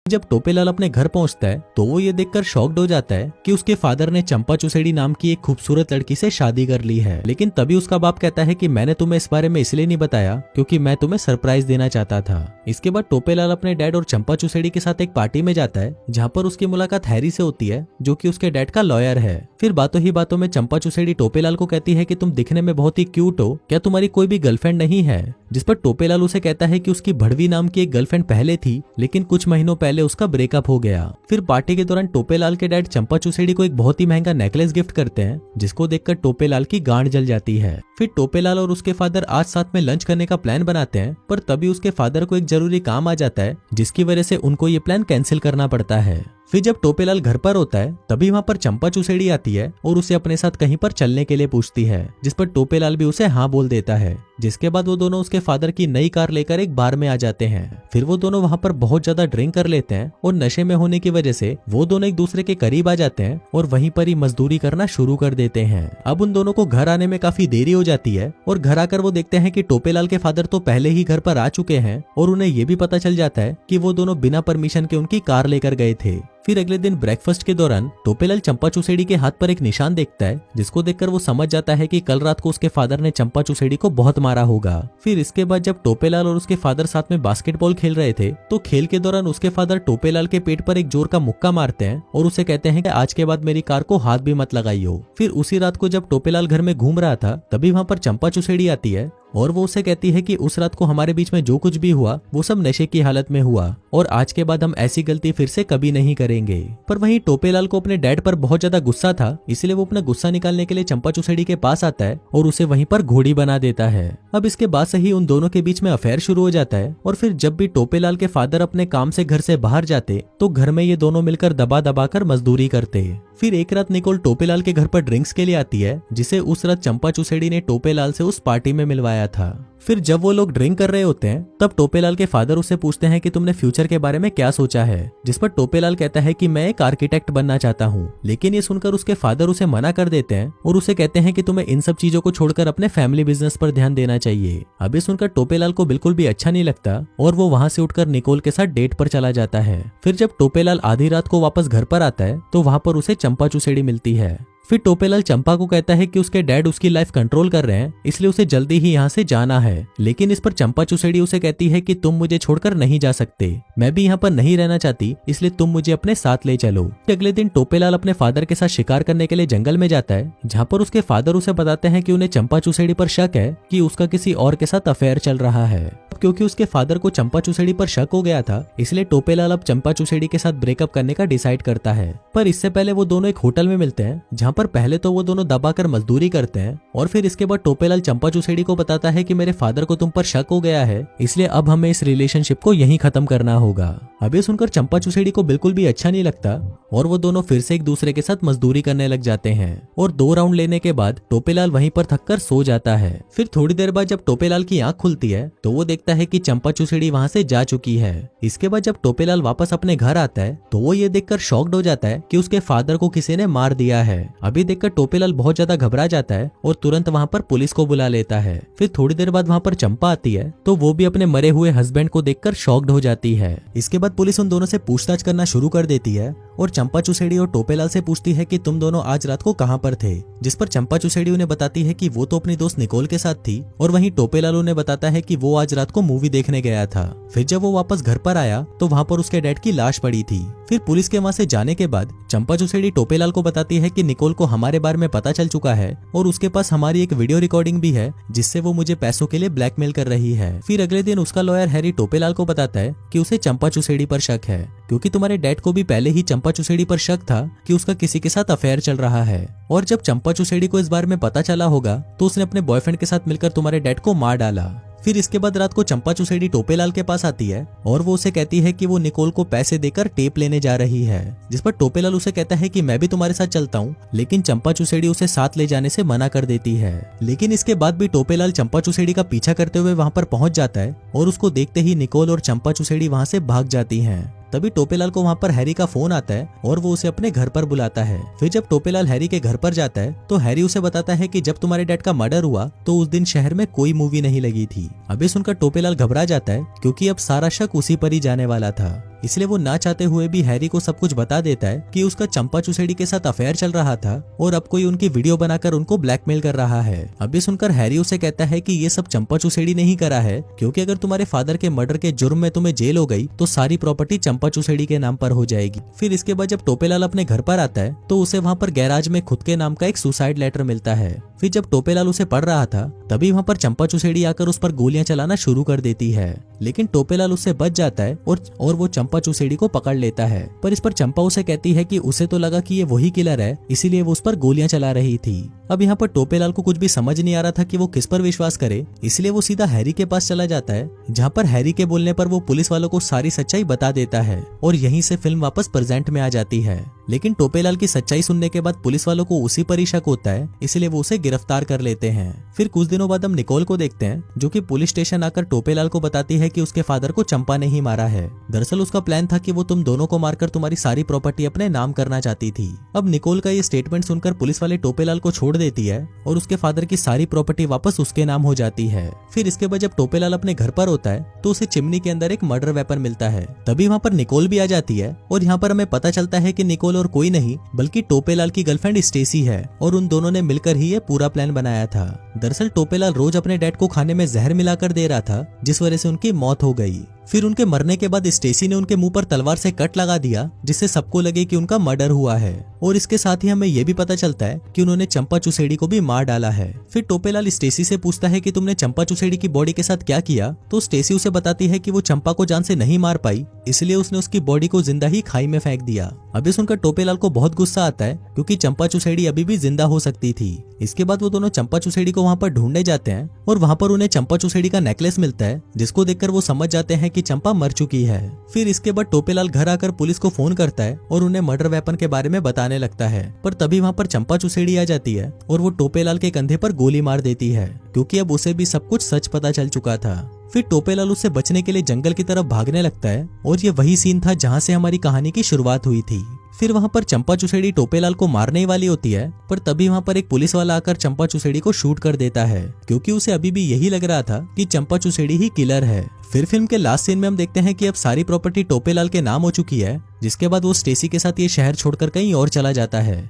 जब टोपेलाल अपने घर पहुंचता है तो वो ये देखकर शॉक्ड हो जाता है कि उसके फादर ने चंपा चुसेड़ी नाम की एक खूबसूरत लड़की से शादी कर ली है। लेकिन तभी उसका बाप कहता है कि मैंने तुम्हें इस बारे में इसलिए नहीं बताया क्योंकि मैं तुम्हें सरप्राइज देना चाहता था। इसके बाद टोपेलाल अपने डैड और चंपा चुसेड़ी के साथ एक पार्टी में जाता है जहाँ पर उसकी मुलाकात हैरी से होती है जो कि उसके डैड का लॉयर है। फिर बातों ही बातों में चंपा चुसेड़ी टोपेलाल को कहती है कि तुम दिखने में बहुत ही क्यूट हो, क्या तुम्हारी कोई भी गर्लफ्रेंड नहीं है? जिस पर टोपेलाल उसे कहता है कि उसकी भड़वी नाम की एक गर्लफ्रेंड पहले थी लेकिन कुछ महीनों पहले उसका ब्रेकअप हो गया। फिर पार्टी के दौरान टोपेलाल के डैड चंपा चुसेड़ी को एक बहुत ही महंगा नेकलेस गिफ्ट करते हैं जिसको देखकर टोपेलाल की गांड जल जाती है। फिर टोपेलाल और उसके फादर आज साथ में लंच करने का प्लान बनाते हैं पर तभी उसके फादर को एक जरूरी काम आ जाता है जिसकी वजह से उनको ये प्लान कैंसिल करना पड़ता है। फिर जब टोपेलाल घर पर होता है तभी वहाँ पर चंपा चुसेड़ी आती है और उसे अपने साथ कहीं पर चलने के लिए पूछती है जिस पर टोपेलाल भी उसे हाँ बोल देता है। जिसके बाद वो दोनों उसके फादर की नई कार लेकर एक बार में आ जाते हैं। फिर वो दोनों वहाँ पर बहुत ज्यादा ड्रिंक कर लेते हैं और नशे में होने की वजह से वो दोनों एक दूसरे के करीब आ जाते हैं और वहीं पर ही मजदूरी करना शुरू कर देते हैं। अब उन दोनों को घर आने में काफी देरी हो जाती है और घर आकर वो देखते हैं कि टोपेलाल के फादर तो पहले ही घर पर आ चुके हैं और उन्हें ये भी पता चल जाता है कि वो दोनों बिना परमिशन के उनकी कार लेकर गए थे। फिर अगले दिन ब्रेकफास्ट के दौरान टोपेलाल चंपा चुसेड़ी के हाथ पर एक निशान देखता है जिसको देखकर वो समझ जाता है कि कल रात को उसके फादर ने चंपा चुसेड़ी को बहुत मारा होगा। फिर इसके बाद जब टोपेलाल और उसके फादर साथ में बास्केटबॉल खेल रहे थे तो खेल के दौरान उसके फादर टोपेलाल के पेट पर एक जोर का मुक्का मारते हैं और उसे कहते हैं कि आज के बाद मेरी कार को हाथ भी मत लगाइयो। फिर उसी रात को जब टोपेलाल घर में घूम रहा था तभी वहाँ पर चंपा चुसेड़ी आती है और वो उसे कहती है कि उस रात को हमारे बीच में जो कुछ भी हुआ वो सब नशे की हालत में हुआ और आज के बाद हम ऐसी गलती फिर से कभी नहीं करेंगे। पर वहीं टोपेलाल को अपने डैड पर बहुत ज्यादा गुस्सा था इसलिए वो अपना गुस्सा निकालने के लिए चंपा चुसेड़ी के पास आता है और उसे वहीं पर घोड़ी बना देता है। अब इसके बाद से ही उन दोनों के बीच में अफेयर शुरू हो जाता है और फिर जब भी टोपेलाल के फादर अपने काम से घर से बाहर जाते तो घर में ये दोनों मिलकर दबा दबा कर मजदूरी करते। फिर एक रात निकोल टोपेलाल के घर पर ड्रिंक्स के लिए आती है जिसे उस रात चंपा चुसेड़ी ने टोपेलाल से उस पार्टी में मिलवाया था। फिर जब वो लोग ड्रिंक कर रहे होते हैं तब टोपेलाल के फादर उससे पूछते हैं कि तुमने फ्यूचर के बारे में क्या सोचा है, जिस पर टोपेलाल कहता है कि मैं एक आर्किटेक्ट बनना चाहता हूँ। लेकिन ये सुनकर उसके फादर उसे मना कर देते हैं और उसे कहते हैं कि तुम्हें इन सब चीजों को छोड़कर अपने फैमिली बिजनेस पर ध्यान देना चाहिए। अभी सुनकर टोपेलाल को बिल्कुल भी अच्छा नहीं लगता और वो वहाँ से उठकर निकोल के साथ डेट पर चला जाता है। फिर जब टोपेलाल आधी रात को वापस घर पर आता है तो वहाँ पर उसे चंपा चुसेड़ी मिलती है। फिर टोपेलाल चंपा को कहता है कि उसके डैड उसकी लाइफ कंट्रोल कर रहे हैं इसलिए उसे जल्दी ही यहाँ से जाना है। लेकिन इस पर चंपा चुसेड़ी उसे कहती है कि तुम मुझे छोड़कर नहीं जा सकते, मैं भी यहाँ पर नहीं रहना चाहती इसलिए तुम मुझे अपने साथ ले चलो। अगले दिन टोपेलाल अपने फादर के साथ शिकार करने के लिए जंगल में जाता है जहाँ पर उसके फादर उसे बताते हैं कि उन्हें चंपा चुसेड़ी पर शक है कि उसका किसी और के साथ अफेयर चल रहा है। क्योंकि उसके फादर को चंपा चुसेड़ी पर शक हो गया था इसलिए टोपेलाल अब चंपा चुसेड़ी के साथ ब्रेकअप करने का डिसाइड करता है। पर इससे पहले वो दोनों एक होटल में मिलते हैं जहाँ पर पहले तो वो दोनों दबाकर मजदूरी करते हैं और फिर इसके बाद टोपेलाल चंपा चुसेड़ी को बताता है कि मेरे फादर को तुम पर शक हो गया है इसलिए अब हमें इस रिलेशनशिप को यहीं खत्म करना होगा। अब ये सुनकर चंपा चुसेड़ी को बिल्कुल भी अच्छा नहीं लगता और वो दोनों फिर से एक दूसरे के साथ मजदूरी करने लग जाते हैं और 2 राउंड लेने के बाद टोपेलाल वहीं पर थककर सो जाता है। फिर थोड़ी देर बाद जब टोपेलाल की आंख खुलती है तो वो देखता है कि चंपा चुसेड़ी वहां से जा चुकी है। इसके बाद जब टोपेलाल वापस अपने घर आता है तो वो ये देखकर शॉक्ड हो जाता है कि उसके फादर को किसी ने मार दिया है। अभी देखकर टोपेलाल बहुत ज्यादा घबरा जाता है और तुरंत वहाँ पर पुलिस को बुला लेता है। फिर थोड़ी देर बाद वहाँ पर चंपा आती है तो वो भी अपने मरे हुए हस्बैंड को देखकर शॉक्ड हो जाती है। इसके बाद पुलिस उन दोनों से पूछताछ करना शुरू कर देती है और चंपा चुसेड़ी और टोपेलाल से पूछती है कि तुम दोनों आज रात को कहाँ पर थे, जिस पर चंपा चुसेड़ी उन्हें बताती है कि वो तो अपनी दोस्त निकोल के साथ थी और वहीं टोपेलाल उन्हें बताता है कि वो आज रात को मूवी देखने गया था। फिर जब वो वापस घर पर आया तो वहाँ पर उसके डैड की लाश पड़ी थी। फिर पुलिस के वहाँ से जाने के बाद चंपा चुसेड़ी टोपेलाल को बताती है कि निकोल को हमारे बारे में पता चल चुका है और उसके पास हमारी एक वीडियो रिकॉर्डिंग भी है जिससे वो मुझे पैसों के लिए ब्लैकमेल कर रही है। फिर अगले दिन उसका लॉयर हैरी टोपेलाल को बताता है कि उसे चंपा चुसेड़ी पर शक है क्योंकि तुम्हारे डैड को भी पहले ही चंपा चुसेड़ी पर शक था कि उसका किसी के साथ अफेयर चल रहा है और जब चंपा चुसेड़ी को इस बारे में पता चला होगा तो उसने अपने बॉयफ्रेंड के साथ मिलकर तुम्हारे डैड को मार डाला। फिर इसके बाद रात को चंपा चुसेड़ी टोपेलाल के पास आती है और वो उसे कहती है कि वो निकोल को पैसे देकर टेप लेने जा रही है, जिस पर टोपेलाल उसे कहता है कि मैं भी तुम्हारे साथ चलता हूँ, लेकिन चंपा चुसेड़ी उसे साथ ले जाने से मना कर देती है। लेकिन इसके बाद भी टोपेलाल चंपा चुसेड़ी का पीछा करते हुए वहाँ पर पहुंच जाता है और उसको देखते ही निकोल और चंपा चुसेड़ी वहाँ से भाग जाती हैं। तभी टोपेलाल को वहाँ पर हैरी का फोन आता है और वो उसे अपने घर पर बुलाता है। फिर जब टोपेलाल हैरी के घर पर जाता है तो हैरी उसे बताता है कि जब तुम्हारे डैड का मर्डर हुआ तो उस दिन शहर में कोई मूवी नहीं लगी थी। अभी सुनकर टोपेलाल घबरा जाता है क्योंकि अब सारा शक उसी पर ही जाने वाला था। इसलिए वो ना चाहते हुए भी हैरी को सब कुछ बता देता है कि उसका चंपा चुसेड़ी के साथ अफेयर चल रहा था और अब कोई उनकी वीडियो बनाकर उनको ब्लैकमेल कर रहा है। अब ये सुनकर हैरी उसे कहता है कि ये सब चंपा चुसेड़ी ने ही करा है, क्योंकि अगर तुम्हारे फादर के मर्डर के जुर्म में तुम्हें जेल हो गई तो सारी प्रॉपर्टी चंपा चुसेड़ी के नाम पर हो जाएगी। फिर इसके बाद जब टोपेलाल अपने घर पर आता है तो उसे वहाँ पर गैराज में खुद के नाम का एक सुसाइड लेटर मिलता है। फिर जब टोपेलाल उसे पढ़ रहा था तभी वहाँ पर चंपा चुसेड़ी आकर उस पर गोलियां चलाना शुरू कर देती है, लेकिन टोपेलाल उससे बच जाता है और वो चंपा चुसेड़ी को पकड़ लेता है। पर इस पर चंपा उसे कहती है कि उसे तो लगा कि ये वही किलर है, इसीलिए वो उस पर गोलियां चला रही थी। अब यहाँ पर टोपेलाल को कुछ भी समझ नहीं आ रहा था कि वो किस पर विश्वास करे, इसलिए वो सीधा हैरी के पास चला जाता है, जहाँ पर हैरी के बोलने पर वो पुलिस वालों को सारी सच्चाई बता देता है और यहीं से फिल्म वापस प्रेजेंट में आ जाती है। लेकिन टोपेलाल की सच्चाई सुनने के बाद पुलिस वालों को उसी पर ही शक होता है, इसलिए वो उसे गिरफ्तार कर लेते हैं। फिर कुछ दिनों बाद हम निकोल को देखते हैं, जो कि पुलिस स्टेशन आकर टोपेलाल को बताती है कि उसके फादर को चंपा ने ही मारा है। दरअसल उसका प्लान था कि वो तुम दोनों को मारकर तुम्हारी सारी प्रॉपर्टी अपने नाम करना चाहती थी। अब निकोल का ये स्टेटमेंट सुनकर पुलिस वाले टोपेलाल को छोड़ देती है और उसके फादर की सारी प्रॉपर्टी वापस उसके नाम हो जाती है। फिर इसके बाद जब टोपेलाल अपने घर पर होता है तो उसे चिमनी के अंदर एक मर्डर वेपन मिलता है। तभी वहाँ पर निकोल भी आ जाती है और यहाँ पर हमें पता चलता है कि निकोल और कोई नहीं बल्कि टोपेलाल की गर्लफ्रेंड स्टेसी है और उन दोनों ने मिलकर ही ये पूरा प्लान बनाया था। दरअसल टोपेलाल रोज अपने डैड को खाने में जहर मिलाकर दे रहा था, जिस वजह से उनकी मौत हो गई। फिर उनके मरने के बाद स्टेसी ने उनके मुंह पर तलवार से कट लगा दिया, जिससे सबको लगे कि उनका मर्डर हुआ है। और इसके साथ ही हमें यह भी पता चलता है कि उन्होंने चंपा चुसेड़ी को भी मार डाला है। फिर टोपेलाल स्टेसी से पूछता है कि तुमने चंपा चुसेड़ी की बॉडी के साथ क्या किया, तो स्टेसी उसे बताती है कि वो चंपा को जान से नहीं मार पाई, इसलिए उसने उसकी बॉडी को जिंदा ही खाई में फेंक दिया। अभी सुनकर टोपेलाल को बहुत गुस्सा आता है, क्योंकि चंपा चुसेड़ी अभी भी जिंदा हो सकती थी। इसके बाद वो दोनों चंपा चुसेड़ी को वहाँ पर ढूंढने जाते हैं और वहाँ पर उन्हें चंपा चुसेड़ी का नेकलेस मिलता है, जिसको देखकर वो समझ जाते हैं कि चंपा मर चुकी है। फिर इसके बाद टोपेलाल घर आकर पुलिस को फोन करता है और उन्हें मर्डर वेपन के बारे में बताने लगता है। पर तभी वहाँ पर चंपा चुसेड़ी आ जाती है और वो टोपेलाल के कंधे पर गोली मार देती है, क्योंकि अब उसे भी सब कुछ सच पता चल चुका था। फिर टोपेलाल उससे बचने के लिए जंगल की तरफ भागने लगता है और ये वही सीन था जहाँ से हमारी कहानी की शुरुआत हुई थी। फिर वहाँ पर चंपा चुसेड़ी टोपेलाल को मारने वाली होती है, पर तभी वहाँ पर एक पुलिस वाला आकर चंपा चुसेड़ी को शूट कर देता है, क्योंकि उसे अभी भी यही लग रहा था कि चंपा चुसेड़ी ही किलर है। फिर फिल्म के लास्ट सीन में हम देखते हैं कि अब सारी प्रॉपर्टी टोपेलाल के नाम हो चुकी है, जिसके बाद वो स्टेसी के साथ ये शहर छोड़कर कहीं और चला जाता है।